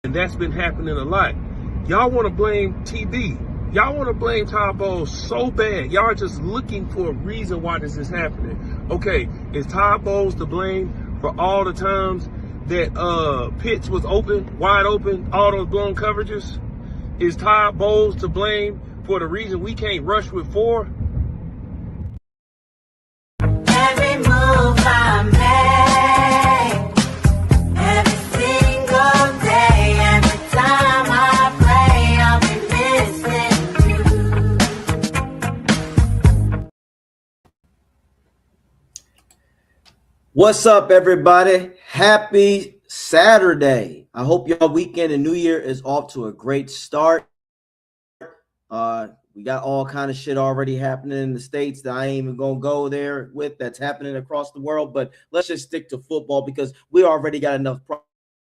And that's been happening a lot. Y'all want to blame TB. Y'all want to blame Todd Bowles so bad. Y'all are just looking for a reason why this is happening. Okay, is Todd Bowles to blame for all the times that pitch was open, wide open, all those blown coverages? Is Todd Bowles to blame for the reason we can't rush with 4? Every move I make, every single day, every time I play, I'll be missing you. What's up, everybody? Happy Saturday. I hope y'all weekend and New Year is off to a great start. We got all kind of shit already happening in the States that I ain't even gonna go there with. That's happening across the world, but let's just stick to football because we already got enough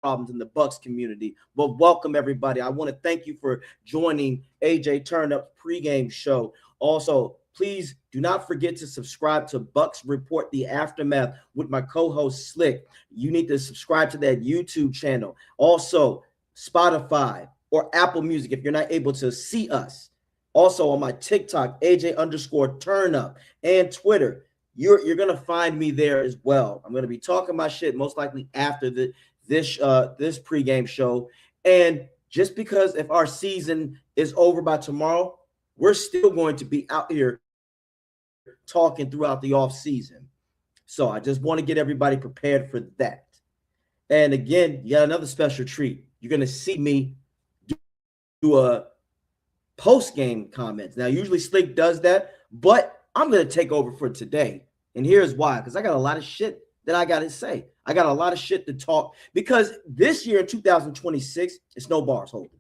problems in the Bucs community. But welcome, everybody. I want to thank you for joining AJ Turnup's pregame show. Also, please do not forget to subscribe to Bucs Report the Aftermath with my co-host Slick. You need to subscribe to that YouTube channel. Also, Spotify or Apple Music if you're not able to see us. Also on my TikTok, AJ_Turnup, and Twitter. You're gonna find me there as well. I'm gonna be talking my shit most likely after this pregame show. And just because if our season is over by tomorrow, we're still going to be out here talking throughout the off season. So I just want to get everybody prepared for that. And again, you got another special treat. You're going to see me do a post-game comments. Now, usually Slick does that, but I'm going to take over for today. And here's why, because I got a lot of shit that I got to say. I got a lot of shit to talk because this year in 2026, it's no bars holding.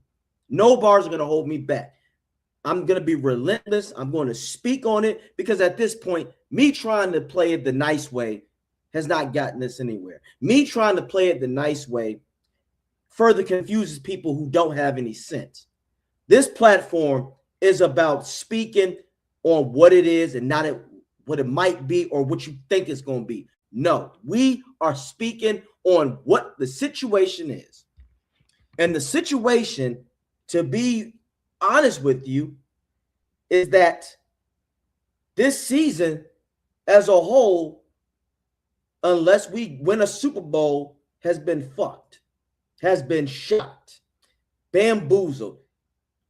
No bars are going to hold me back. I'm going to be relentless. I'm going to speak on it because at this point, me trying to play it the nice way has not gotten us anywhere. Me trying to play it the nice way further confuses people who don't have any sense. This platform is about speaking on what it is and not what it might be or what you think it's going to be. No, we are speaking on what the situation is. And the situation, to be honest with you, is that this season as a whole, unless we win a Super Bowl, has been fucked, has been shot, bamboozled,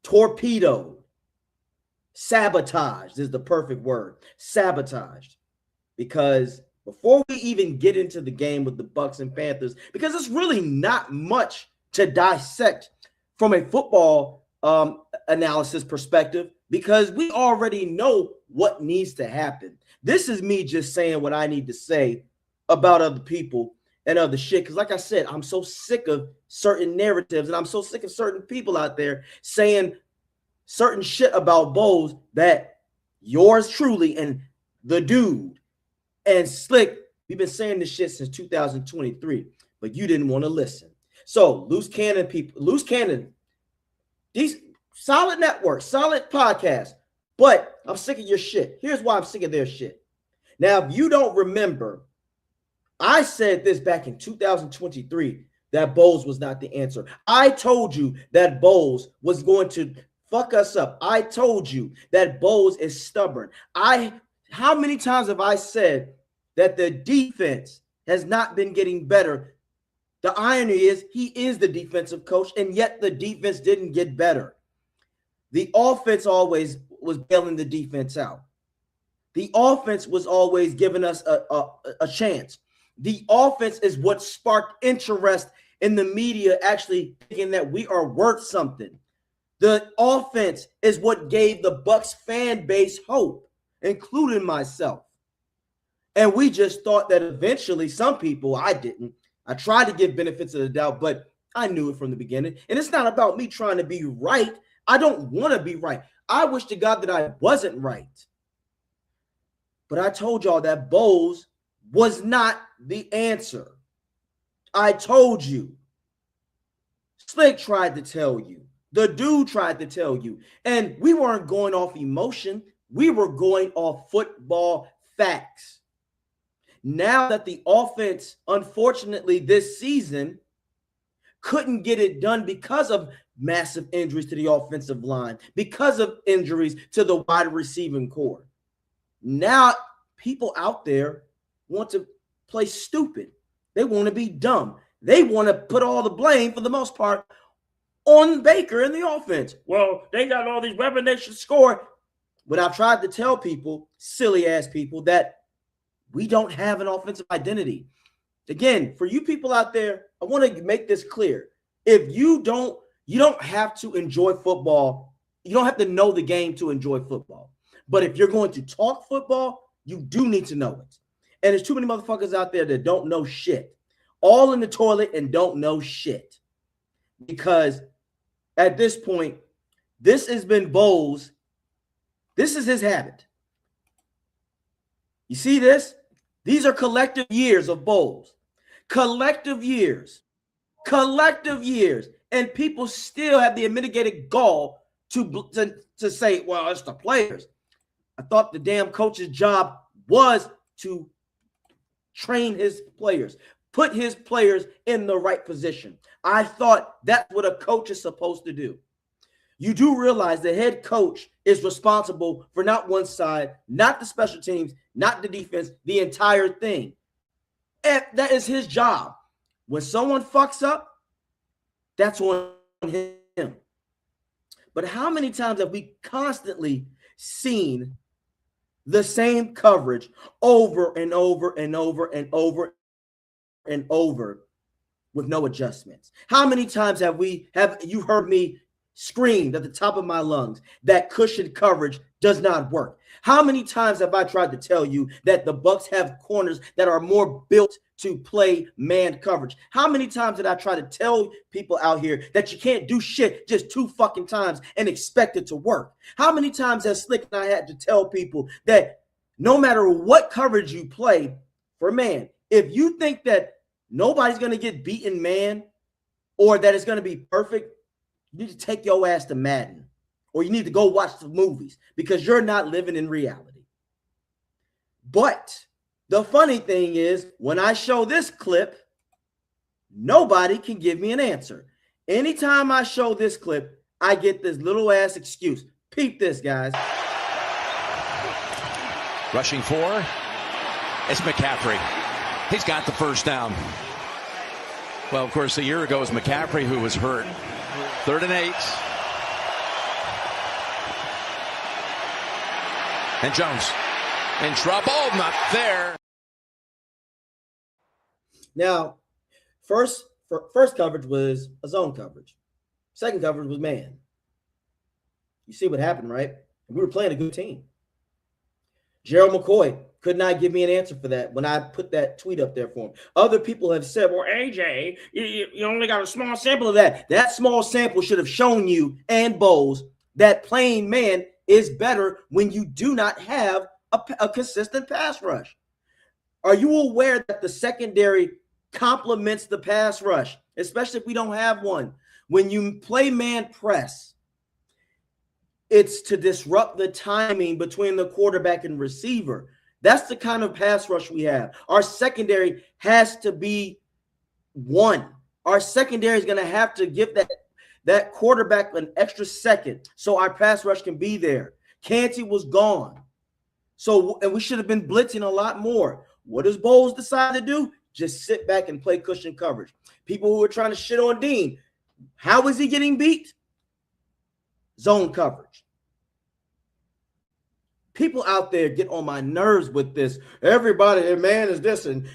torpedoed, sabotaged is the perfect word, sabotaged. Because before we even get into the game with the Bucs and Panthers, because it's really not much to dissect from a football analysis perspective, because we already know what needs to happen. This is me just saying what I need to say about other people and other shit. Because like I said, I'm so sick of certain narratives and I'm so sick of certain people out there saying certain shit about Bowles that yours truly and the dude and Slick, we've been saying this shit since 2023, but you didn't want to listen. So loose cannon people, loose cannon, these solid networks, solid podcasts, but I'm sick of your shit. Here's why I'm sick of their shit. Now, if you don't remember, I said this back in 2023 that Bowles was not the answer. I told you that Bowles was going to fuck us up. I told you that Bowles is stubborn. How many times have I said that the defense has not been getting better? The irony is he is the defensive coach, and yet the defense didn't get better. The offense always was bailing the defense out. The offense was always giving us a chance. The offense is what sparked interest in the media actually thinking that we are worth something. The offense is what gave the Bucs fan base hope, including myself. And we just thought that eventually some people, I didn't. I tried to give benefits of the doubt, but I knew it from the beginning. And it's not about me trying to be right. I don't want to be right. I wish to God that I wasn't right. But I told y'all that Bowles was not the answer. I told you. Slick tried to tell you. The dude tried to tell you. And we weren't going off emotion. We were going off football facts. Now that the offense, unfortunately, this season couldn't get it done because of massive injuries to the offensive line, because of injuries to the wide receiving core. Now people out there want to play stupid. They want to be dumb. They want to put all the blame, for the most part, on Baker and the offense. Well, they got all these weapons, they should score. But I've tried to tell people, silly-ass people, that we don't have an offensive identity. Again, for you people out there, I want to make this clear. If you don't have to enjoy football. You don't have to know the game to enjoy football. But if you're going to talk football, you do need to know it. And there's too many motherfuckers out there that don't know shit. All in the toilet and don't know shit. Because at this point, this has been Bowles. This is his habit. You see this? These are collective years of Bowles. Collective years. And people still have the unmitigated gall to say, well, it's the players. I thought the damn coach's job was to train his players, put his players in the right position. I thought that's what a coach is supposed to do. You do realize the head coach is responsible for not one side, not the special teams, not the defense, the entire thing. And that is his job. When someone fucks up, that's on him. But how many times have we constantly seen the same coverage over and over and over and over and over with no adjustments? How many times have you heard me screamed at the top of my lungs that cushion coverage does not work? How many times have I tried to tell you that the Bucs have corners that are more built to play man coverage? How many times did I try to tell people out here that you can't do shit just 2 fucking times and expect it to work? How many times has Slick and I had to tell people that no matter what coverage you play for man, if you think that nobody's going to get beaten man or that it's going to be perfect, you need to take your ass to Madden, or you need to go watch the movies, because you're not living in reality. But the funny thing is, when I show this clip, nobody can give me an answer. Anytime I show this clip, I get this little ass excuse. Peep this, guys. Rushing for, it's McCaffrey. He's got the first down. Well, of course, a year ago it was McCaffrey who was hurt. 3rd and 8. And Jones in trouble, not there. Now, first coverage was a zone coverage. Second coverage was man. You see what happened, right? We were playing a good team. Gerald McCoy could not give me an answer for that when I put that tweet up there for him. Other people have said, well, AJ, you only got a small sample of that. That small sample should have shown you and Bowles that playing man is better when you do not have a consistent pass rush. Are you aware that the secondary complements the pass rush, especially if we don't have one? When you play man press, it's to disrupt the timing between the quarterback and receiver. That's the kind of pass rush we have. Our secondary has to be one. Our secondary is going to have to give that quarterback an extra second so our pass rush can be there. Canty was gone. And we should have been blitzing a lot more. What does Bowles decide to do? Just sit back and play cushion coverage. People who are trying to shit on Dean, how is he getting beat? Zone coverage. People out there get on my nerves with this. Everybody, man, is this, and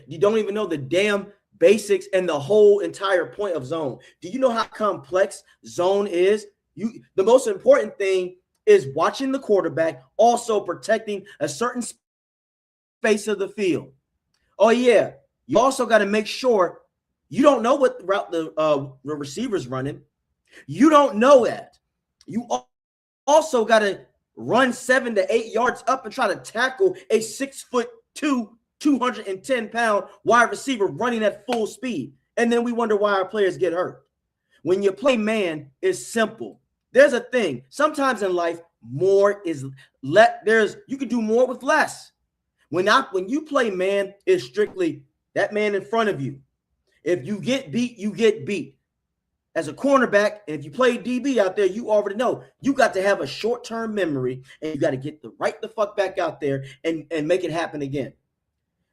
you don't even know the damn basics and the whole entire point of zone. Do you know how complex zone is? The most important thing is watching the quarterback, also protecting a certain space of the field. Oh, yeah. You also got to make sure You don't know what route the receiver's running. You don't know that. You also got to run 7 to 8 yards up and try to tackle a 6'2", 210-pound wide receiver running at full speed. And then we wonder why our players get hurt. When you play man, it's simple. There's a thing. Sometimes in life, more is you can do more with less. When you play man, it's strictly that man in front of you. If you get beat, you get beat. As a cornerback, and if you play DB out there, you already know you got to have a short-term memory, and you got to get the fuck back out there and make it happen again.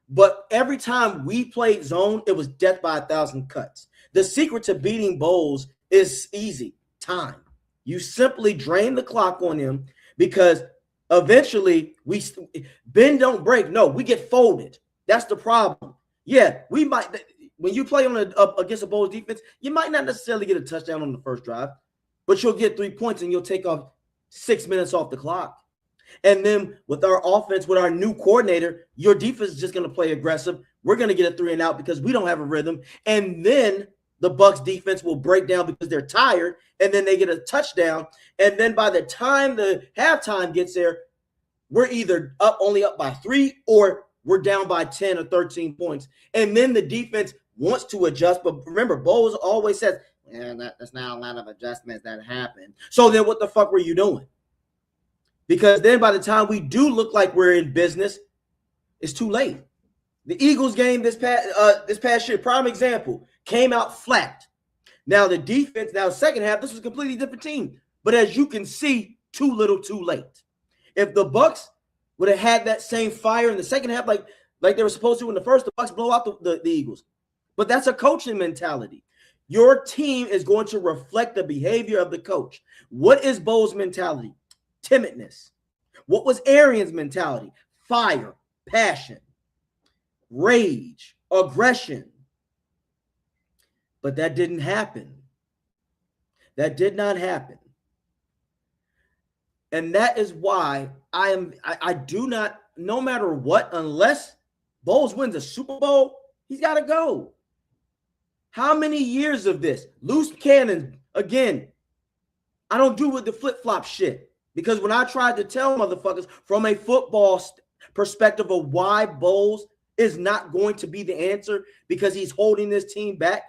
But every time we played zone, it was death by 1,000 cuts. The secret to beating Bowles is easy. Time. You simply drain the clock on him because eventually we bend don't break. No, we get folded. That's the problem. Yeah, we might. When you play against a Bowles defense, you might not necessarily get a touchdown on the first drive, but you'll get 3 points and you'll take off 6 minutes off the clock. And then with our offense, with our new coordinator, your defense is just going to play aggressive. We're going to get a 3 and out because we don't have a rhythm. And then the Bucs defense will break down because they're tired, and then they get a touchdown. And then by the time the halftime gets there, we're either only up by 3 or we're down by 10 or 13 points. And then the defense wants to adjust. But remember, Bowles always says, that's not a lot of adjustments that happen. So then what the fuck were you doing? Because then by the time we do look like we're in business, it's too late. The Eagles game this past year, prime example, came out flat. Now the defense, second half, this was a completely different team. But as you can see, too little, too late. If the Bucs would have had that same fire in the second half, like they were supposed to in the first, the Bucs blow out the Eagles. But that's a coaching mentality. Your team is going to reflect the behavior of the coach. What is Bowles' mentality? Timidness. What was Arians' mentality? Fire, passion, rage, aggression. But that didn't happen. That did not happen. And that is why I do not, no matter what, unless Bowles wins a Super Bowl, he's got to go. How many years of this? Loose cannons, again, I don't do with the flip-flop shit. Because when I tried to tell motherfuckers from a football perspective of why Bowles is not going to be the answer because he's holding this team back,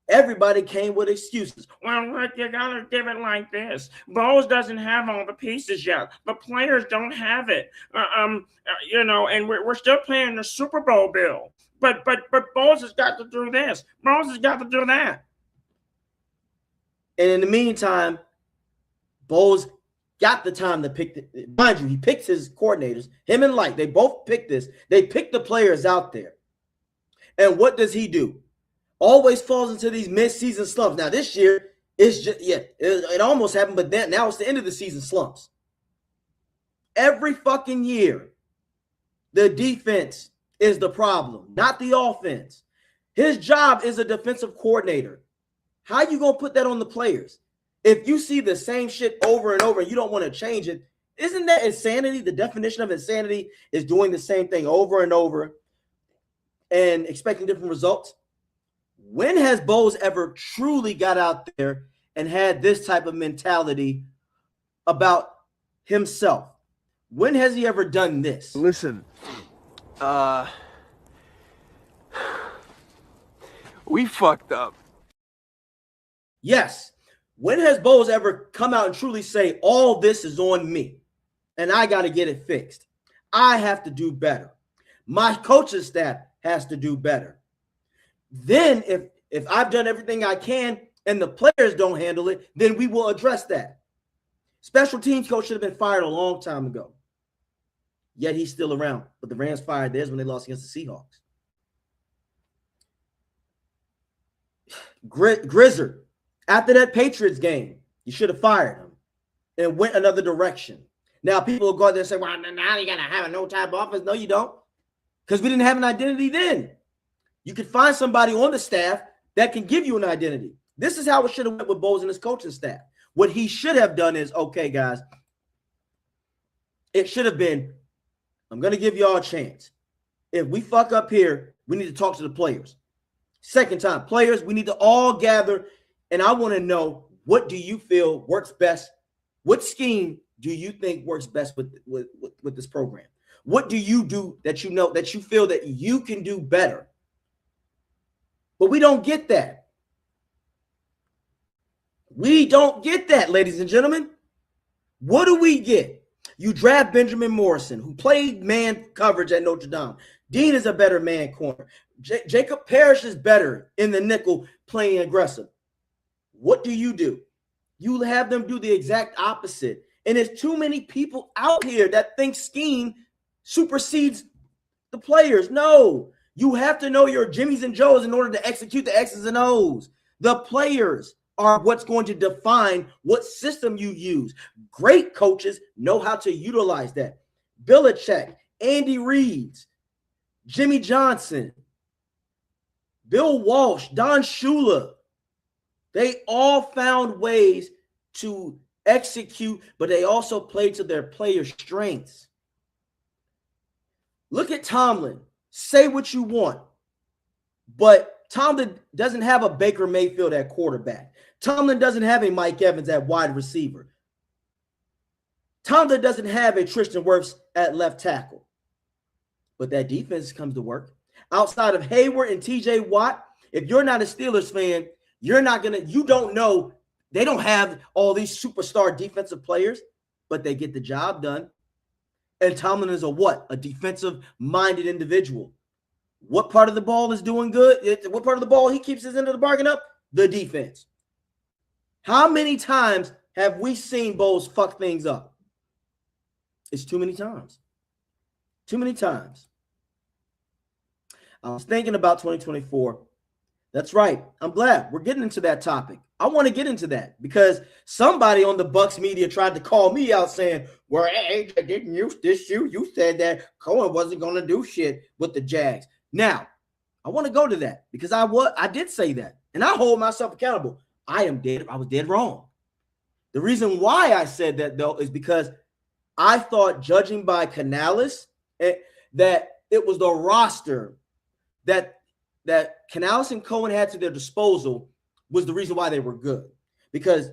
everybody came with excuses. Well, Rick, you gotta give it like this. Bowles doesn't have all the pieces yet. The players don't have it. And we're still playing the Super Bowl bill. But Bowles has got to do this. Bowles has got to do that. And in the meantime, Bowles got the time to pick mind you, he picks his coordinators, him and Light. They both picked this. They picked the players out there. And what does he do? Always falls into these mid-season slumps. Now, this year, it's just, it almost happened, but then now it's the end of the season slumps. Every fucking year, the defense is the problem, not the offense. His job is a defensive coordinator. How you going to put that on the players? If you see the same shit over and over and you don't want to change it, isn't that insanity? The definition of insanity is doing the same thing over and over and expecting different results. When has Bowles ever truly got out there and had this type of mentality about himself? When has he ever done this? Listen, we fucked up. Yes. When has Bowles ever come out and truly say, all this is on me and I got to get it fixed? I have to do better. My coaching staff has to do better. Then if I've done everything I can and the players don't handle it, then we will address that. Special teams coach should have been fired a long time ago. Yet he's still around. But the Rams fired theirs when they lost against the Seahawks. Grizzard. After that Patriots game, you should have fired him and went another direction. Now, people will go out there and say, well, now you got to have a no-type offense. No, you don't. Because we didn't have an identity then. You could find somebody on the staff that can give you an identity. This is how it should have went with Bowles and his coaching staff. What he should have done is, okay, guys, it should have been, I'm going to give y'all a chance. If we fuck up here, we need to talk to the players. Second time, players, we need to all gather, and I want to know, what do you feel works best? What scheme do you think works best with this program? What do you do that you know that you feel that you can do better? But we don't get that. We don't get that, ladies and gentlemen. What do we get? You draft Benjamin Morrison, who played man coverage at Notre Dame. Dean is a better man corner. Jacob Parrish is better in the nickel playing aggressive. What do? You have them do the exact opposite. And there's too many people out here that think scheme supersedes the players. No, you have to know your Jimmies and Joes in order to execute the X's and O's. The players are what's going to define what system you use. Great coaches know how to utilize that. Belichick, Andy Reid, Jimmy Johnson, Bill Walsh, Don Shula, they all found ways to execute, but they also played to their players' strengths. Look at Tomlin. Say what you want, but Tomlin doesn't have a Baker Mayfield at quarterback. Tomlin doesn't have a Mike Evans at wide receiver. Tomlin doesn't have a Tristan Wirfs at left tackle. But that defense comes to work. Outside of Hayward and TJ Watt, if you're not a Steelers fan, you don't know. They don't have all these superstar defensive players, but they get the job done. And Tomlin is a defensive-minded individual. What part of the ball is doing good? What part of the ball he keeps his end of the bargain up? The defense. How many times have we seen Bowles fuck things up? It's too many times. Too many times. I was thinking about 2024. That's right. I'm glad we're getting into that topic. I want to get into that because somebody on the Bucs media tried to call me out saying, well, hey, didn't you you said that Cohen wasn't going to do shit with the Jags. Now, I want to go to that because I did say that, and I hold myself accountable. I was dead wrong. The reason why I said that, though, is because I thought, judging by Canales, that it was the roster that Canales and Cohen had to their disposal was the reason why they were good. Because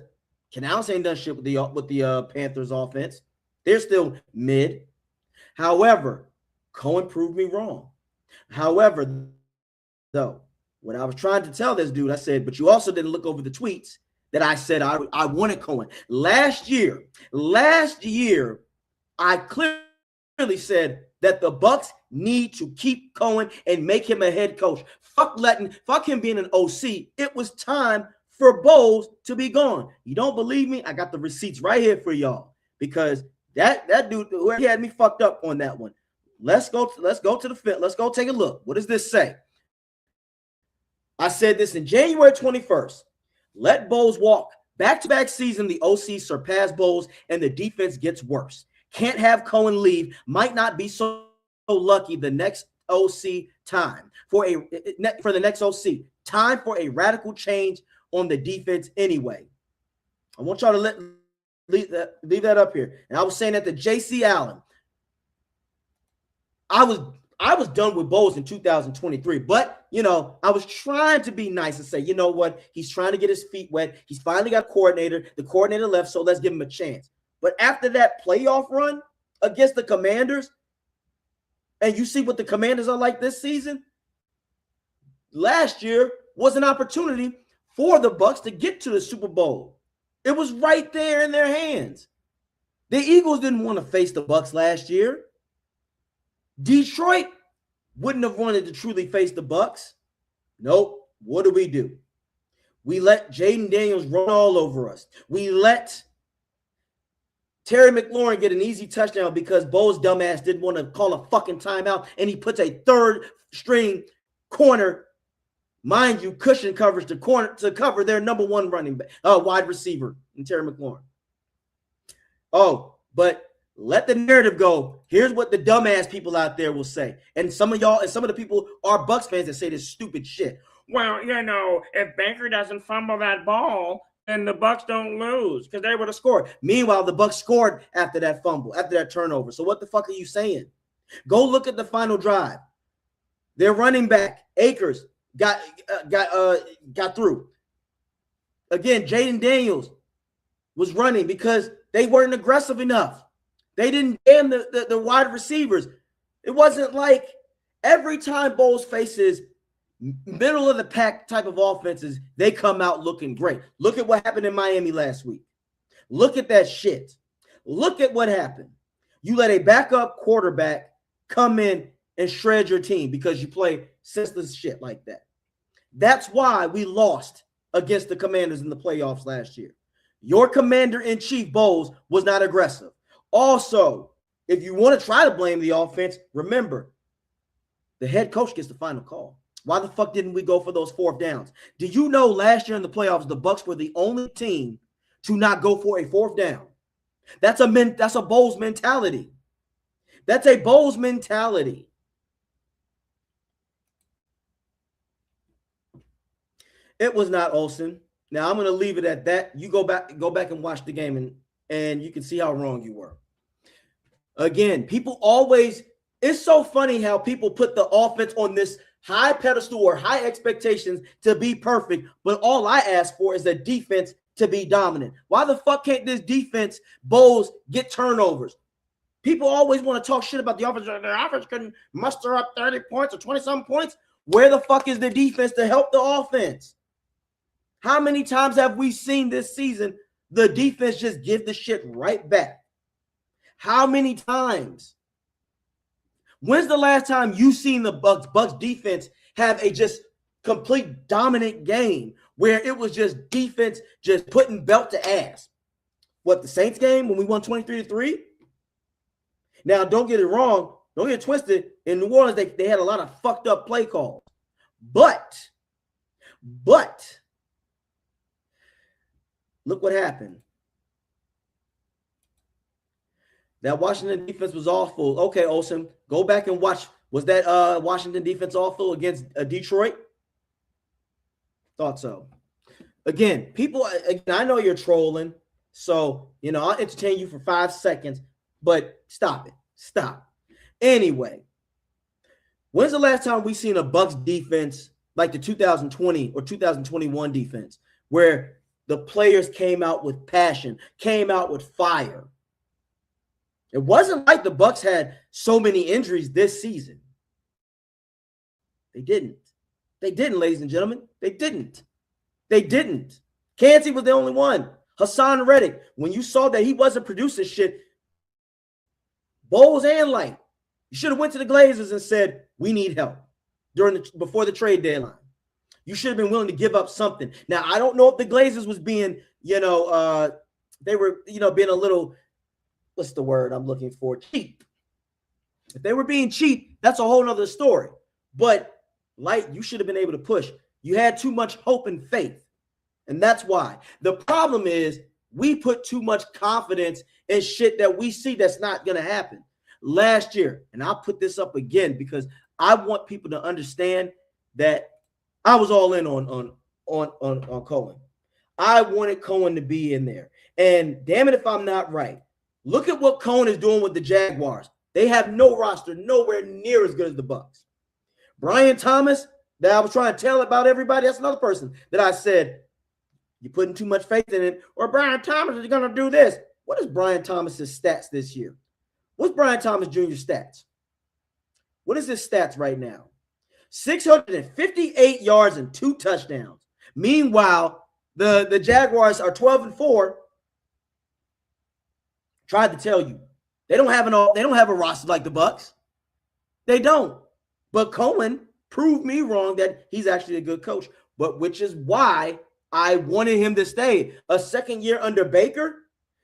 Canales ain't done shit with the Panthers offense. They're still mid. However, Cohen proved me wrong. However, though, when I was trying to tell this dude, I said, but you also didn't look over the tweets that I said I wanted Cohen. Last year, I clearly said that the Bucs need to keep Cohen and make him a head coach. Fuck him being an OC. It was time for Bowles to be gone. You don't believe me? I got the receipts right here for y'all because that dude, he had me fucked up on that one. Let's go to the fit. Let's go take a look. What does this say? I said this in January 21st. Let Bowles walk. Back-to-back season, the OC surpassed Bowles and the defense gets worse. Can't have Cohen leave. Might not be so lucky the next OC time for the next OC. Time for a radical change on the defense anyway. I want y'all to leave that up here. And I was saying that to J.C. Allen. I was done with Bowles in 2023, but I was trying to be nice and say, you know what? He's trying to get his feet wet. He's finally got a coordinator. The coordinator left, so let's give him a chance. But after that playoff run against the Commanders, and you see what the Commanders are like this season, last year was an opportunity for the Bucs to get to the Super Bowl. It was right there in their hands. The Eagles didn't want to face the Bucs last year. Detroit wouldn't have wanted to truly face the Bucs. Nope. What do? We let Jaden Daniels run all over us. We let Terry McLaurin get an easy touchdown because Bo's dumbass didn't want to call a fucking timeout, and he puts a third-string corner, mind you, cushion coverage to cover their number one wide receiver in Terry McLaurin. Oh, but let the narrative go. Here's what the dumbass people out there will say. And some of y'all and some of the people are Bucs fans that say this stupid shit. Well, if Baker doesn't fumble that ball, then the Bucs don't lose because they would have scored. Meanwhile, the Bucs scored after that fumble, after that turnover. So what the fuck are you saying? Go look at the final drive. Their running back, Akers, got through. Again, Jaden Daniels was running because they weren't aggressive enough. They didn't damn the wide receivers. It wasn't like every time Bowles faces middle of the pack type of offenses, they come out looking great. Look at what happened in Miami last week. Look at that shit. Look at what happened. You let a backup quarterback come in and shred your team because you play senseless shit like that. That's why we lost against the Commanders in the playoffs last year. Your commander-in-chief, Bowles, was not aggressive. Also, if you want to try to blame the offense, remember, the head coach gets the final call. Why the fuck didn't we go for those fourth downs? Do you know last year in the playoffs, the Bucs were the only team to not go for a fourth down? That's a Bowles mentality. That's a Bowles mentality. It was not Olsen. Now I'm going to leave it at that. You go back and watch the game, and you can see how wrong you were. Again, people always, it's so funny how people put the offense on this high pedestal or high expectations to be perfect, but all I ask for is the defense to be dominant. Why the fuck can't this defense, Bowles, get turnovers? People always want to talk shit about the offense. The offense couldn't muster up 30 points or 20-something points. Where the fuck is the defense to help the offense? How many times have we seen this season the defense just give the shit right back? How many times? When's the last time you seen the Bucs defense have a just complete dominant game where it was just defense just putting belt to ass? What, the Saints game when we won 23-3? Now, don't get it wrong. Don't get it twisted. In New Orleans, they had a lot of fucked up play calls. But look what happened. That Washington defense was awful. Okay, Olsen, go back and watch. Was that Washington defense awful against Detroit? Thought so. Again, I know you're trolling, so, I'll entertain you for 5 seconds, but stop it. Stop. Anyway, when's the last time we seen a Bucs defense like the 2020 or 2021 defense where the players came out with passion, came out with fire? It wasn't like the Bucs had so many injuries this season. They didn't. They didn't, ladies and gentlemen. They didn't. They didn't. Kancey was the only one. Hassan Reddick, when you saw that he wasn't producing shit, Bowles and Light, you should have went to the Glazers and said, we need help before the trade deadline. You should have been willing to give up something. Now, I don't know if the Glazers was being, they were, being a little, what's the word I'm looking for? Cheap. If they were being cheap, that's a whole nother story. But Light, you should have been able to push. You had too much hope and faith. And that's why. The problem is we put too much confidence in shit that we see that's not going to happen. Last year, and I'll put this up again because I want people to understand that I was all in on Cohen. I wanted Cohen to be in there. And damn it if I'm not right. Look at what Cohen is doing with the Jaguars. They have no roster, nowhere near as good as the Bucs. Brian Thomas, that I was trying to tell about everybody, that's another person that I said, you're putting too much faith in it, or Brian Thomas is going to do this. What is Brian Thomas's stats this year? What's Brian Thomas Jr.'s stats? What is his stats right now? 658 yards and 2 touchdowns. Meanwhile, the Jaguars are 12-4. Tried to tell you. They don't have a roster like the Bucs. They don't. But Cohen proved me wrong that he's actually a good coach. But which is why I wanted him to stay. A second year under Baker.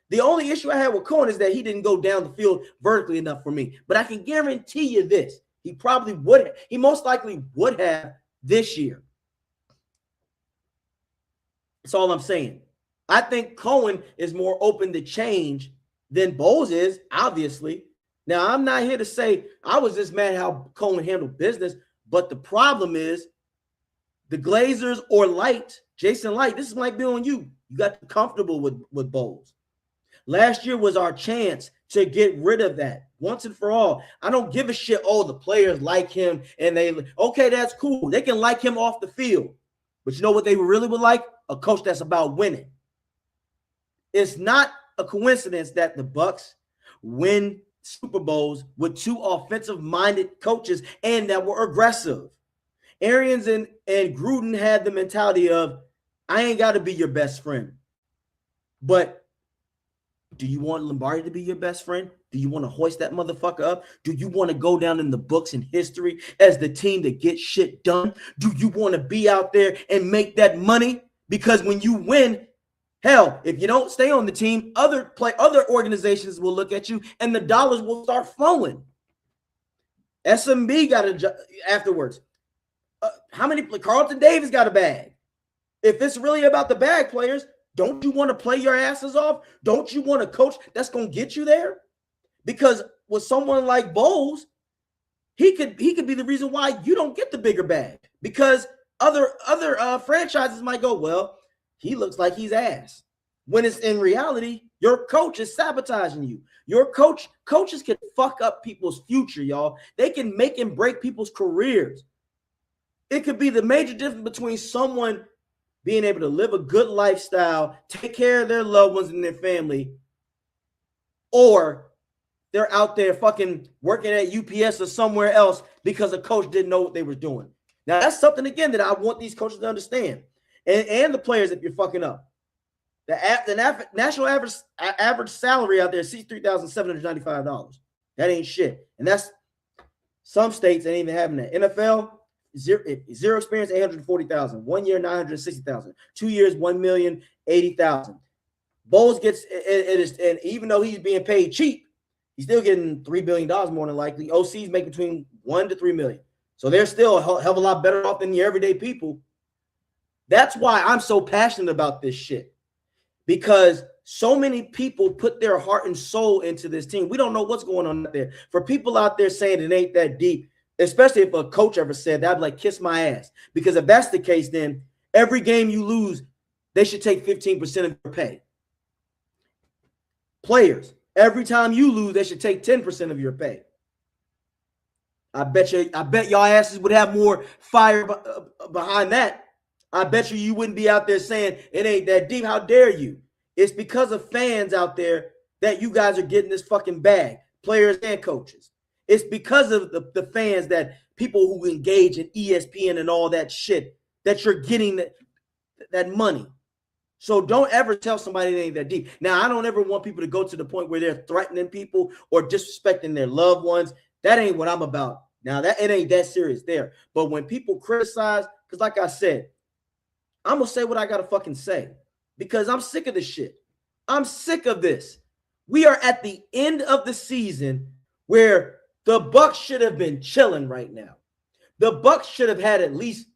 The only issue I had with Cohen is that he didn't go down the field vertically enough for me. But I can guarantee you this. He probably would have. He most likely would have this year. That's all I'm saying. I think Cohen is more open to change than Bowles is, obviously. Now, I'm not here to say I was just mad how Cohen handled business, but the problem is the Glazers or Light, Jason Light, this might be on you. You got comfortable with Bowles. Last year was our chance to get rid of that. once and for all. I don't give a shit. Oh, the players like him and okay, that's cool. They can like him off the field. But you know what they really would like? A coach that's about winning. It's not a coincidence that the Bucs win Super Bowls with two offensive-minded coaches and that were aggressive. Arians and Gruden had the mentality of, I ain't got to be your best friend. But do you want Lombardi to be your best friend? Do you want to hoist that motherfucker up? Do you want to go down in the books in history as the team that gets shit done? Do you want to be out there and make that money? Because when you win, hell, if you don't stay on the team, other organizations will look at you and the dollars will start flowing. SMB got a job afterwards. How many? Carlton Davis got a bag. If it's really about the bag players, don't you want to play your asses off? Don't you want a coach that's going to get you there? Because with someone like Bowles, he could be the reason why you don't get the bigger bag. Because other franchises might go, well, he looks like he's ass. When it's in reality, your coach is sabotaging you. Your coaches can fuck up people's future, y'all. They can make and break people's careers. It could be the major difference between someone being able to live a good lifestyle, take care of their loved ones and their family, or they're out there fucking working at UPS or somewhere else because a coach didn't know what they were doing. Now, that's something, again, that I want these coaches to understand. And the players, if you're fucking up. The national average salary out there is $63,795. That ain't shit. And that's some states ain't even having that. NFL, zero experience, $840,000. 1 year, $960,000. 2 years, $1,080,000. Bowles gets it, and even though he's being paid cheap, he's still getting $3 billion more than likely. OCs make between $1 to $3 million. So they're still a hell of a lot better off than the everyday people. That's why I'm so passionate about this shit. Because so many people put their heart and soul into this team. We don't know what's going on out there. For people out there saying it ain't that deep, especially if a coach ever said that, I'd be like, kiss my ass. Because if that's the case, then every game you lose, they should take 15% of your pay. Players, every time you lose, they should take 10% of your pay. I bet y'all asses would have more fire behind that. I bet you wouldn't be out there saying it ain't that deep. How dare you? It's because of fans out there that you guys are getting this fucking bag, players and coaches. It's because of the fans, that people who engage in ESPN and all that shit, that you're getting that money. So don't ever tell somebody it ain't that deep. Now, I don't ever want people to go to the point where they're threatening people or disrespecting their loved ones. That ain't what I'm about. Now, that it ain't that serious there. But when people criticize, because like I said, I'm going to say what I got to fucking say, because I'm sick of this shit. I'm sick of this. We are at the end of the season where the Bucs should have been chilling right now. The Bucs should have had at least,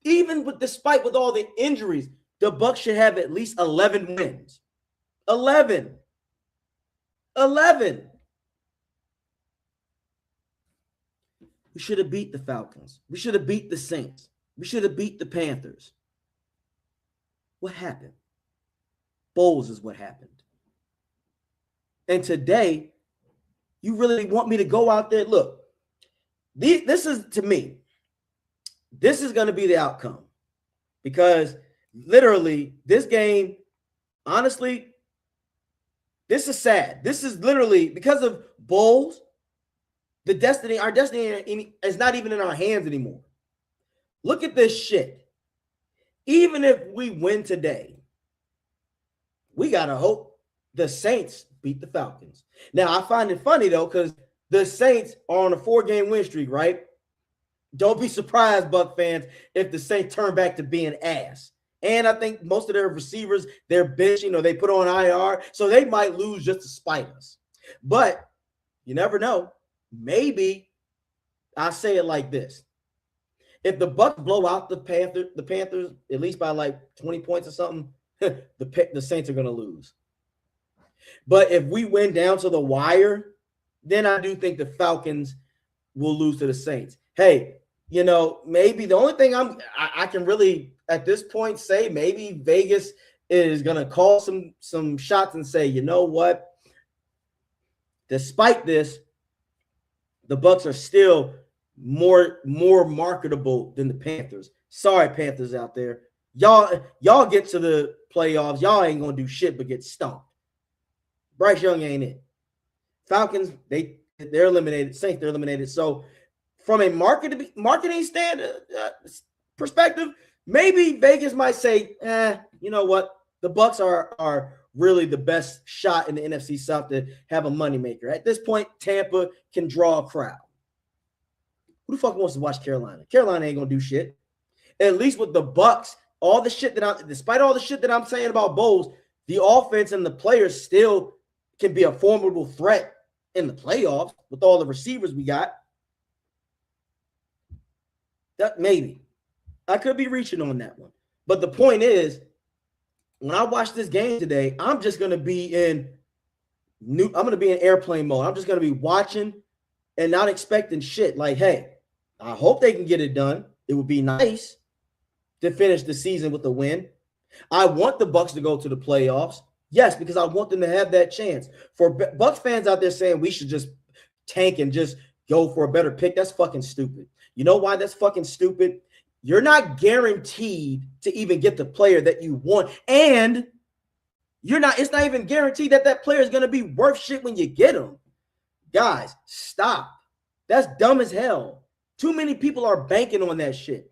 despite all the injuries, the Bucs should have at least 11 wins. 11. We should have beat the Falcons. We should have beat the Saints. We should have beat the Panthers. What happened? Bowles is what happened. And today, you really want me to go out there? Look, this is, to me, this is going to be the outcome. Because literally, this game, honestly, this is sad. This is literally, because of Bowles, our destiny is not even in our hands anymore. Look at this shit. Even if we win today, we got to hope the Saints beat the Falcons. Now, I find it funny, though, because the Saints are on a 4-game win streak, right? Don't be surprised, Buc fans, if the Saints turn back to being ass. And I think most of their receivers, they're benching or they put on IR, so they might lose just to spite us. But you never know. Maybe I say it like this. If the Bucs blow out the Panthers at least by like 20 points or something, the Saints are going to lose. But if we win down to the wire, then I do think the Falcons will lose to the Saints. Hey, maybe the only thing I can really at this point say, maybe Vegas is going to call some shots and say, you know what? Despite this, the Bucs are still more marketable than the Panthers. Sorry, Panthers out there. Y'all get to the playoffs. Y'all ain't gonna do shit but get stumped. Bryce Young ain't it. Falcons, they're eliminated. Saints, they're eliminated. So from a marketing perspective, maybe Vegas might say, you know what? The Bucs are really the best shot in the NFC South to have a moneymaker. At this point, Tampa can draw a crowd. Who the fuck wants to watch Carolina? Carolina ain't gonna do shit. At least with the Bucs, despite all the shit that I'm saying about Bowles, the offense and the players still can be a formidable threat in the playoffs with all the receivers we got. That maybe. I could be reaching on that one. But the point is, when I watch this game today, I'm just gonna be in airplane mode. I'm just gonna be watching and not expecting shit. Like, hey, I hope they can get it done. It would be nice to finish the season with a win. I want the Bucs to go to the playoffs. Yes, because I want them to have that chance. For Bucs fans out there saying we should just tank and just go for a better pick, that's fucking stupid. You know why that's fucking stupid? You're not guaranteed to even get the player that you want. And it's not even guaranteed that player is going to be worth shit when you get him. Guys, stop. That's dumb as hell. Too many people are banking on that shit.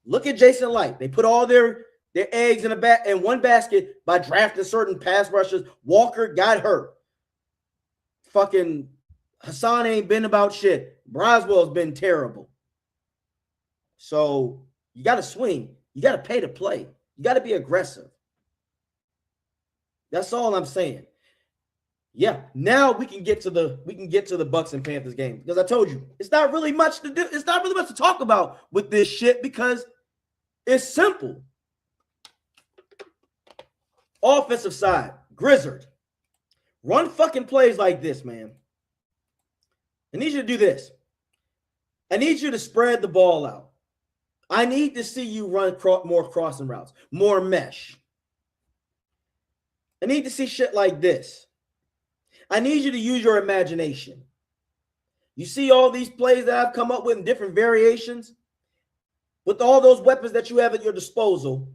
Look at Jason Light. They put all their eggs in one basket by drafting certain pass rushers. Walker got hurt. Fucking Hassan ain't been about shit. Broswell's been terrible. So you got to swing. You got to pay to play. You got to be aggressive. That's all I'm saying. Yeah, now we can get to the Bucs and Panthers game, because I told you it's not really much to do. It's not really much to talk about with this shit because it's simple. Offensive side, Grizzard. Run fucking plays like this, man. I need you to do this. I need you to spread the ball out. I need to see you run more crossing routes, more mesh. I need to see shit like this. I need you to use your imagination. You see all these plays that I've come up with in different variations? With all those weapons that you have at your disposal,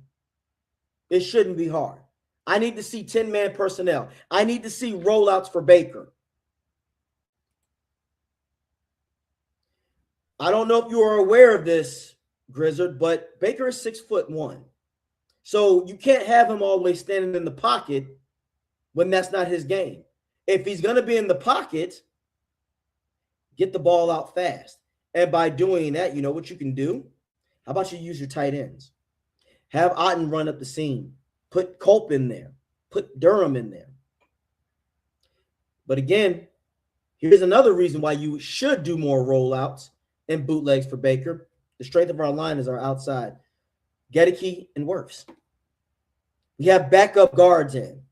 it shouldn't be hard. I need to see 10-man personnel. I need to see rollouts for Baker. I don't know if you are aware of this, Grizzard, but Baker is 6'1". So you can't have him always standing in the pocket when that's not his game. If he's going to be in the pocket, get the ball out fast. And by doing that, you know what you can do? How about you use your tight ends? Have Otten run up the seam. Put Culp in there. Put Durham in there. But again, here's another reason why you should do more rollouts and bootlegs for Baker. The strength of our line is our outside. Gedeke and Wirfs. We have backup guards in.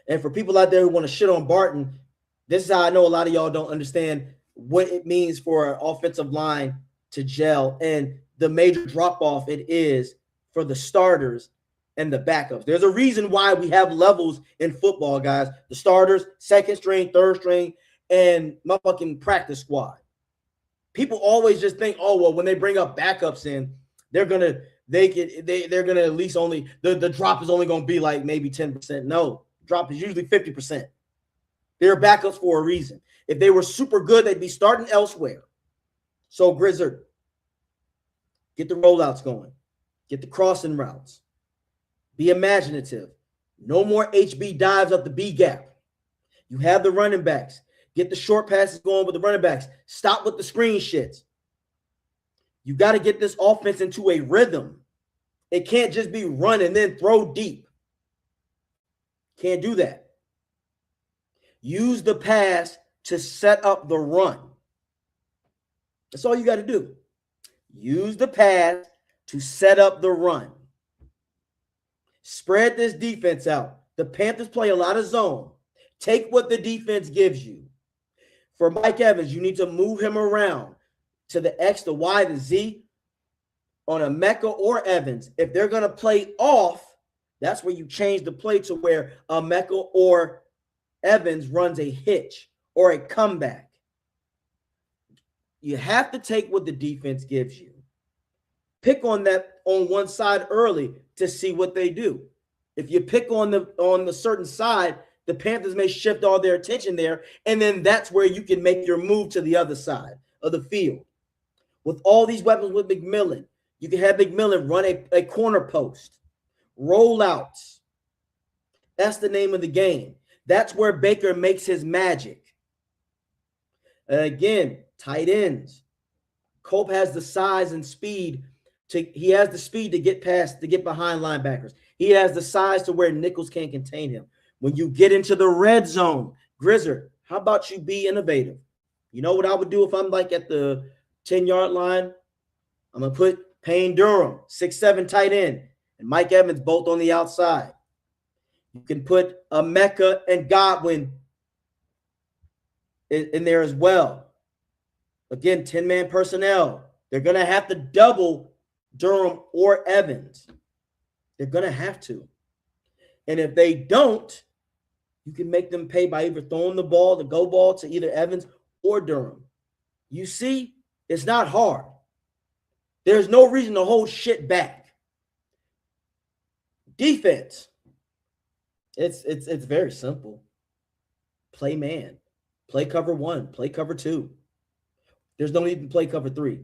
And for people out there who want to shit on Barton, this is how I know a lot of y'all don't understand what it means for an offensive line to gel and the major drop-off it is for the starters and the backups. There's a reason why we have levels in football, guys. The starters, second string, third string, and motherfucking practice squad. People always just think, oh, well, when they bring up backups in, they're gonna at least only the drop is only gonna be like maybe 10%. No, drop is usually 50%. They're backups for a reason. If they were super good, they'd be starting elsewhere. So Grizzard, get the rollouts going, get the crossing routes, be imaginative. No more HB dives up the B gap. You have the running backs. Get the short passes going with the running backs. Stop with the screen shits. You got to get this offense into a rhythm. It can't just be run and then throw deep. Can't do that. Use the pass to set up the run. That's all you got to do. Use the pass to set up the run. Spread this defense out. The Panthers play a lot of zone. Take what the defense gives you. For Mike Evans, you need to move him around to the X, the Y, the Z on a Mecca or Evans. If they're going to play off, that's where you change the play to where a Mecca or Evans runs a hitch or a comeback. You have to take what the defense gives you. Pick on that on one side early to see what they do. If you pick on the certain side, the Panthers may shift all their attention there, and then that's where you can make your move to the other side of the field. With all these weapons with McMillan, you can have McMillan run a corner post, rollouts. That's the name of the game. That's where Baker makes his magic. Again, tight ends. Cope has the size and speed he has the speed to get behind linebackers. He has the size to where nickels can't contain him. When you get into the red zone, Grizzard, how about you be innovative? You know what I would do if I'm like at the 10-yard line? I'm going to put Payne Durham, 6'7" tight end, and Mike Evans both on the outside. You can put Emeka and Godwin in there as well. Again, 10-man personnel. They're going to have to double Durham or Evans. They're going to have to. And if they don't, you can make them pay by either throwing the ball, the go ball, to either Evans or Durham. You see, it's not hard. There's no reason to hold shit back. Defense. It's very simple. Play man. Play cover 1. Play cover 2. There's no need to play cover 3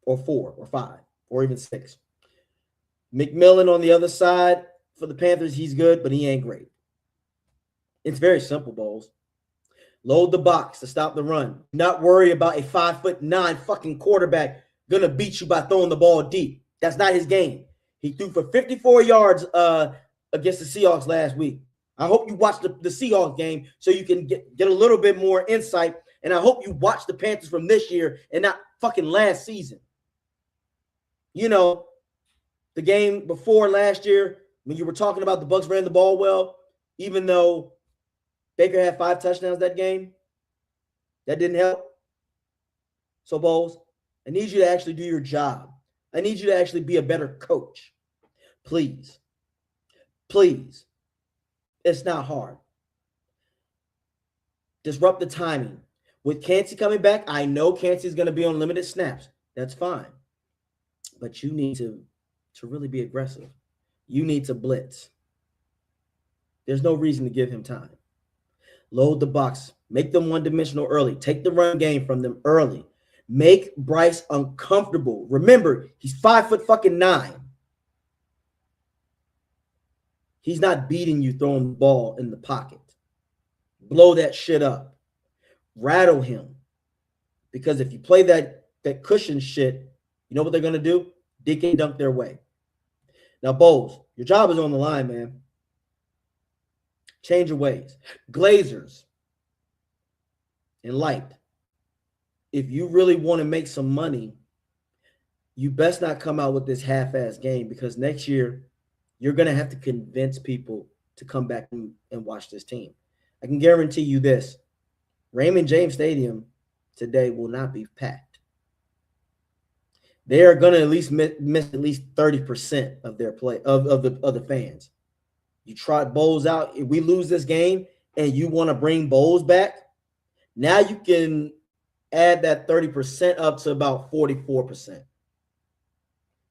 or 4 or 5 or even 6. McMillan on the other side for the Panthers, he's good, but he ain't great. It's very simple, Bowles. Load the box to stop the run. Not worry about a 5'9" fucking quarterback gonna beat you by throwing the ball deep. That's not his game. He threw for 54 yards against the Seahawks last week. I hope you watched the Seahawks game so you can get a little bit more insight. And I hope you watch the Panthers from this year and not fucking last season. You know, the game before last year, when you were talking about the Bucs ran the ball well, even though Baker had 5 touchdowns that game, that didn't help. So, Bowles, I need you to actually do your job. I need you to actually be a better coach. Please. Please. It's not hard. Disrupt the timing. With Kancey coming back, I know Kancey's going to be on limited snaps. That's fine. But you need to really be aggressive. You need to blitz. There's no reason to give him time. Load the box. Make them one-dimensional early. Take the run game from them early. Make Bryce uncomfortable. Remember, he's 5'9". He's not beating you throwing the ball in the pocket. Blow that shit up. Rattle him. Because if you play that cushion shit, you know what they're going to do? Dink and dunk their way. Now, Bowles, your job is on the line, man. Change your ways. Glazers and Light, if you really want to make some money, you best not come out with this half-ass game, because next year you're going to have to convince people to come back and watch this team. I can guarantee you this. Raymond James Stadium today will not be packed. They are going to at least miss at least 30% of their play of the fans. You trot Bowles out. If we lose this game and you want to bring Bowles back, now you can add that 30% up to about 44%.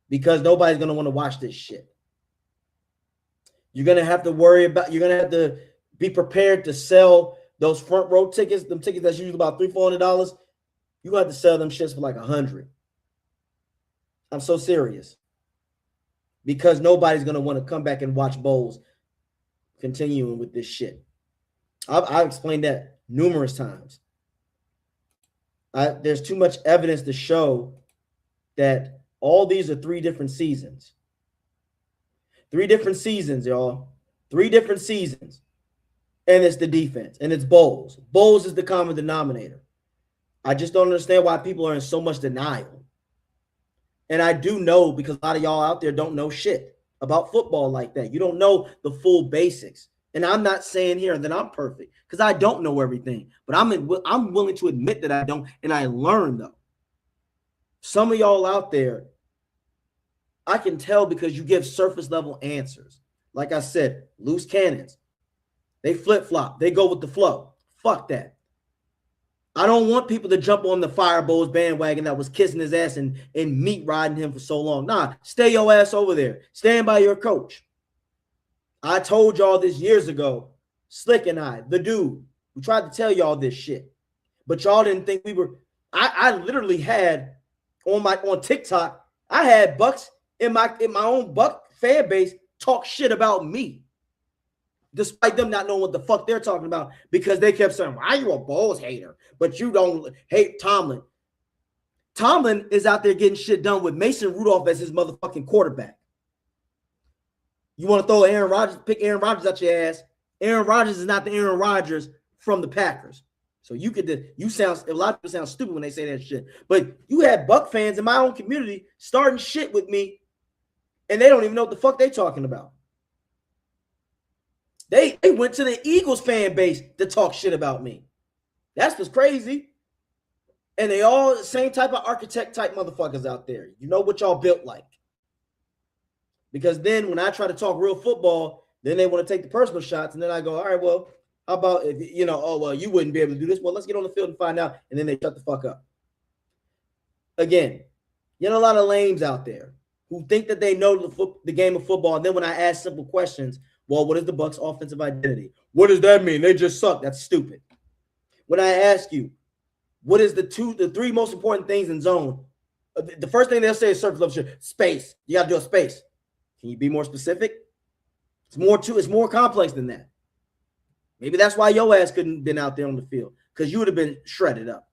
Because nobody's going to want to watch this shit. You're going to have to be prepared to sell those front row tickets, them tickets that's usually about $300-$400. You have to sell them shits for like $100. I'm so serious. Because nobody's going to want to come back and watch Bowles continuing with this shit. I've explained that numerous times. There's too much evidence to show that all these are 3 different seasons. 3 different seasons, y'all. 3 different seasons. And it's the defense. And it's Bowles. Bowles is the common denominator. I just don't understand why people are in so much denial. And I do know, because a lot of y'all out there don't know shit about football like that. You don't know the full basics. And I'm not saying here that I'm perfect, because I don't know everything. But I'm willing to admit that I don't, and I learn, though. Some of y'all out there, I can tell because you give surface level answers. Like I said, loose cannons. They flip-flop. They go with the flow. Fuck that. I don't want people to jump on the Fire Bowls bandwagon that was kissing his ass and meat riding him for so long. Nah, stay your ass over there. Stand by your coach. I told y'all this years ago. Slick and I, the dude, we tried to tell y'all this shit. But y'all didn't think we were. I literally had on TikTok, I had Bucs in my own Buck fan base talk shit about me. Despite them not knowing what the fuck they're talking about, because they kept saying, why are you a Bulls hater? But you don't hate Tomlin. Tomlin is out there getting shit done with Mason Rudolph as his motherfucking quarterback. You want to throw Aaron Rodgers, pick Aaron Rodgers out your ass. Aaron Rodgers is not the Aaron Rodgers from the Packers. So a lot of people sound stupid when they say that shit. But you had Buck fans in my own community starting shit with me, and they don't even know what the fuck they talking about. They went to the Eagles fan base to talk shit about me. That's what's crazy. And they all the same type of architect type motherfuckers out there. You know what y'all built like. Because then when I try to talk real football, then they want to take the personal shots. And then I go, all right, well, how about if, you wouldn't be able to do this. Well, let's get on the field and find out. And then they shut the fuck up. Again, you know, a lot of lames out there who think that they know the game of football. And then when I ask simple questions, well, what is the Bucs' offensive identity? What does that mean? They just suck. That's stupid. When I ask you, what is the three most important things in zone? The first thing they'll say is surface level space. You got to do a space. Can you be more specific? It's more complex than that. Maybe that's why your ass couldn't have been out there on the field, because you would have been shredded up.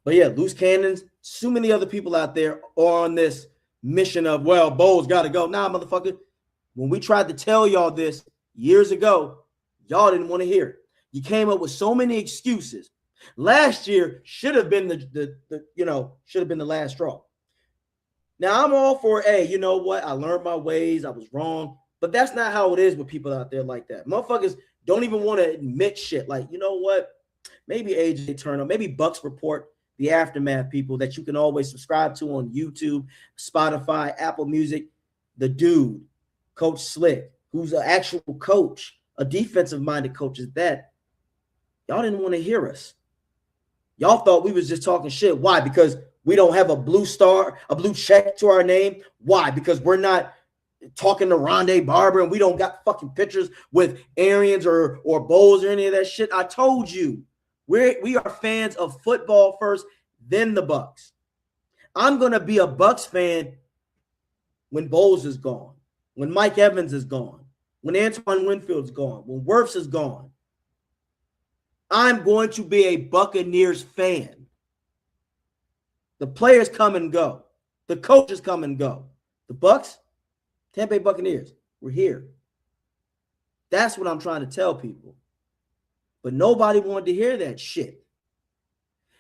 But yeah, loose cannons, so many other people out there are on this mission of, well, Bowles got to go. Nah, motherfucker. When we tried to tell y'all this years ago, y'all didn't want to hear it. You came up with so many excuses. Last year should have been the last straw. Now I'm all for, hey, you know what? I learned my ways. I was wrong. But that's not how it is with people out there like that. Motherfuckers don't even want to admit shit. Like, you know what? Maybe AJ Turner, maybe Bucs Report, the Aftermath people that you can always subscribe to on YouTube, Spotify, Apple Music. The dude, Coach Slick, who's an actual coach, a defensive-minded coach is that. Y'all didn't want to hear us. Y'all thought we was just talking shit. Why? Because we don't have a blue star, a blue check to our name. Why? Because we're not talking to Rondé Barber and we don't got fucking pictures with Arians or Bowles or any of that shit. I told you, we are fans of football first, then the Bucs. I'm going to be a Bucs fan when Bowles is gone, when Mike Evans is gone, when Antoine Winfield's gone, when Wirfs is gone. I'm going to be a Buccaneers fan. The players come and go. The coaches come and go. The Bucs, Tampa Bay Buccaneers, we're here. That's what I'm trying to tell people. But nobody wanted to hear that shit.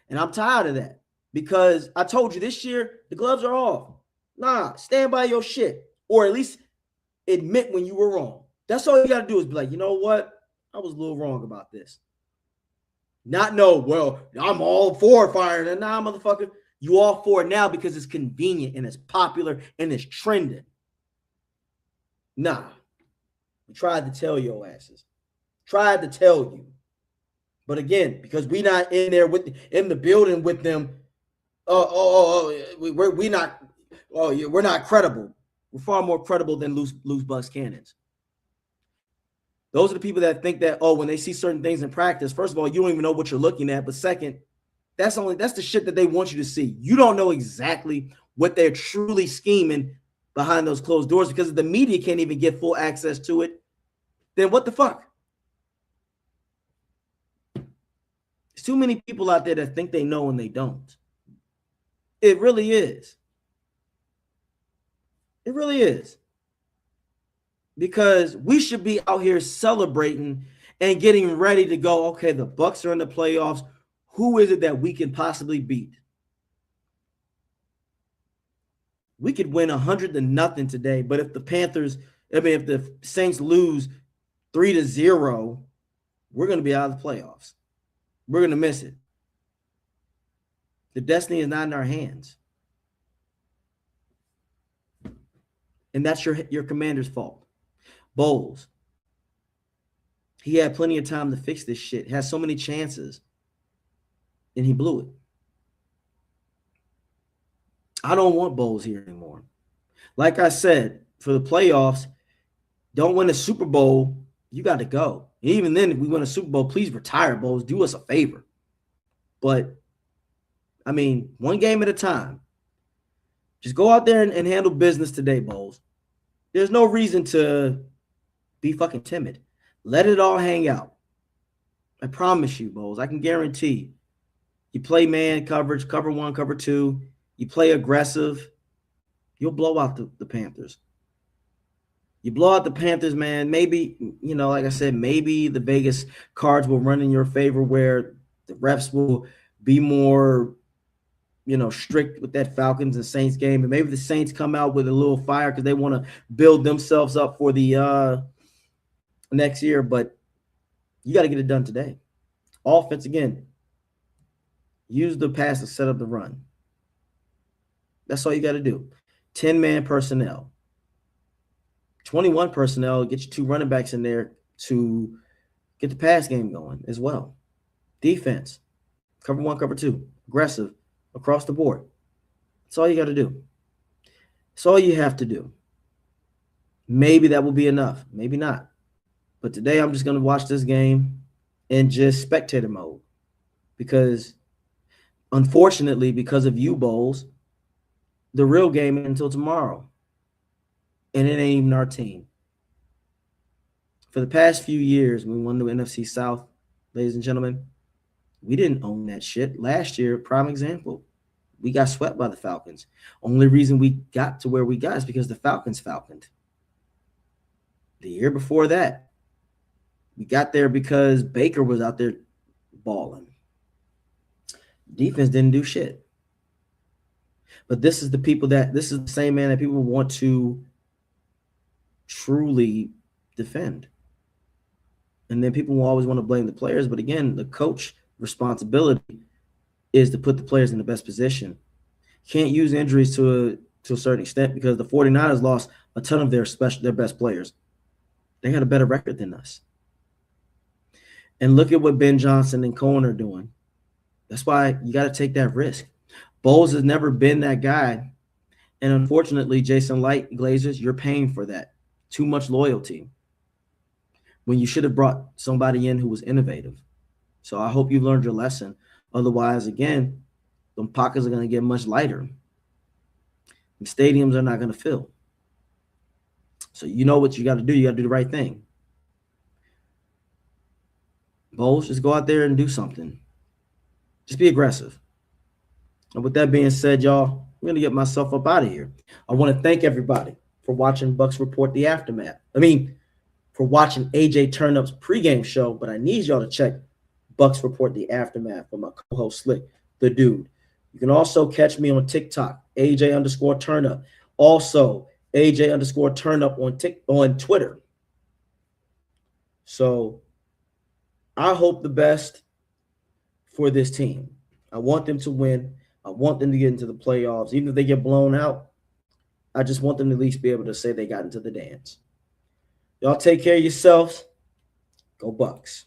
And I'm tired of that, because I told you this year, the gloves are off. Nah, stand by your shit, or at least admit when you were wrong. That's all you got to do is be like, you know what? I was a little wrong about this. Not know, well, I'm all for firing. And nah, motherfucker, you all for it now because it's convenient and it's popular and it's trending. Nah. We tried to tell your asses. Tried to tell you. But again, because we not in there in the building with them, we're not credible. We're far more credible than loose Bucs cannons. Those are the people that think that, when they see certain things in practice, first of all, you don't even know what you're looking at. But second, that's the shit that they want you to see. You don't know exactly what they're truly scheming behind those closed doors, because if the media can't even get full access to it, then what the fuck? There's too many people out there that think they know and they don't. It really is. It really is. Because we should be out here celebrating and getting ready to go, okay, the Bucs are in the playoffs. Who is it that we can possibly beat? We could win 100-0 today, but if the Saints lose 3-0, we're going to be out of the playoffs. We're going to miss it. The destiny is not in our hands. And that's your commander's fault. Bowles, He had plenty of time to fix this shit. Has so many chances, and he blew it. I don't want Bowles here anymore. Like I said, for the playoffs, don't win a Super Bowl, you got to go. Even then, if we win a Super Bowl, please retire, Bowles. Do us a favor. But, I mean, one game at a time. Just go out there and handle business today, Bowles. There's no reason to be fucking timid. Let it all hang out. I promise you, Bowles. I can guarantee. You play man coverage, cover one, cover two. You play aggressive. You'll blow out the Panthers. You blow out the Panthers, man. Maybe, like I said, maybe the Vegas cards will run in your favor where the refs will be more, strict with that Falcons and Saints game. And maybe the Saints come out with a little fire because they want to build themselves up for the next year. But you got to get it done today. Offense, again, use the pass to set up the run. That's all you got to do. 10-man personnel. 21 personnel, get you 2 running backs in there to get the pass game going as well. Defense, cover 1, cover 2, aggressive across the board. That's all you got to do. That's all you have to do. Maybe that will be enough. Maybe not. But today I'm just going to watch this game in just spectator mode because, unfortunately, because of you, Bowles, the real game until tomorrow. And it ain't even our team. For the past few years, we won the NFC South, ladies and gentlemen. We didn't own that shit. Last year, prime example, we got swept by the Falcons. Only reason we got to where we got is because the Falcons falconed. The year before that, we got there because Baker was out there balling. Defense didn't do shit. But this is the same man that people want to truly defend. And then people will always want to blame the players. But again, the coach responsibility is to put the players in the best position. Can't use injuries to a certain extent because the 49ers lost a ton of their best players. They had a better record than us. And look at what Ben Johnson and Cohen are doing. That's why you got to take that risk. Bowles has never been that guy. And unfortunately, Jason Light, Glazers, you're paying for that. Too much loyalty when you should have brought somebody in who was innovative. So I hope you've learned your lesson. Otherwise, again, the pockets are going to get much lighter. The stadiums are not going to fill. So you know what you got to do. You got to do the right thing. Bowles, just go out there and do something. Just be aggressive. And with that being said, y'all, I'm going to get myself up out of here. I want to thank everybody for watching Bucs Report the Aftermath. For watching AJ Turnup's pregame show, but I need y'all to check Bucs Report the Aftermath for my co-host Slick, the dude. You can also catch me on TikTok, AJ_Turnup. Also, AJ_Turnup on Twitter. So I hope the best for this team. I want them to win. I want them to get into the playoffs. Even if they get blown out, I just want them to at least be able to say they got into the dance. Y'all take care of yourselves. Go Bucs.